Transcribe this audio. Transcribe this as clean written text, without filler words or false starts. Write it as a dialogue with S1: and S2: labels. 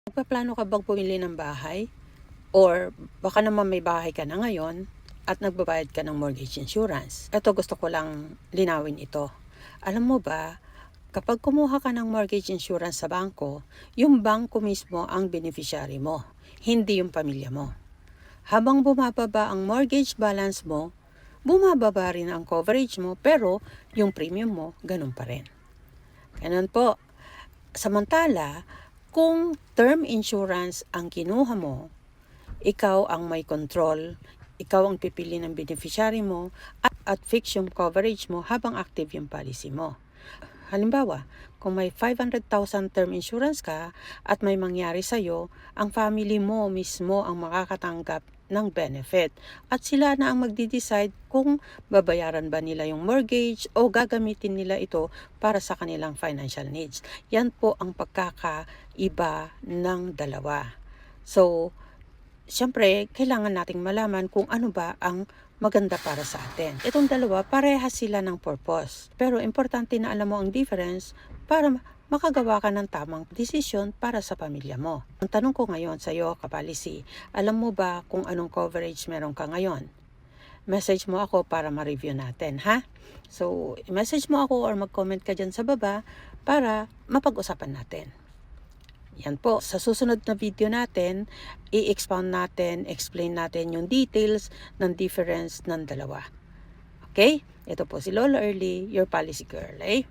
S1: Magpaplano ka bang pumili ng bahay? Or baka naman may bahay ka na ngayon at nagbabayad ka ng mortgage insurance. Ito, gusto ko lang linawin ito. Alam mo ba, kapag kumuha ka ng mortgage insurance sa bangko, yung bangko mismo ang beneficiary mo, hindi yung pamilya mo. Habang bumababa ang mortgage balance mo, bumababa rin ang coverage mo, pero yung premium mo, ganun pa rin. Ganun po. Samantala, kung term insurance ang kinuha mo, ikaw ang may control, ikaw ang pipili ng beneficiary mo, at fix yung coverage mo habang active yung policy mo. Halimbawa, kung may 500,000 term insurance ka at may mangyari sa'yo, ang family mo mismo ang makakatanggap ng benefit. At sila na ang magdi-decide kung babayaran ba nila yung mortgage o gagamitin nila ito para sa kanilang financial needs. Yan po ang pagkakaiba ng dalawa. So, siyempre, kailangan nating malaman kung ano ba ang maganda para sa atin. Itong dalawa, parehas sila ng purpose. Pero importante na alam mo ang difference para makagawa ka ng tamang desisyon para sa pamilya mo. Ang tanong ko ngayon sa iyo, kapolicy, alam mo ba kung anong coverage meron ka ngayon? Message mo ako para ma-review natin, ha? So, message mo ako or mag-comment ka dyan sa baba para mapag-usapan natin. Yan po, sa susunod na video natin, i-expound natin, explain natin yung details ng difference ng dalawa. Okay? Ito po si Lola Early, your policy girl, eh?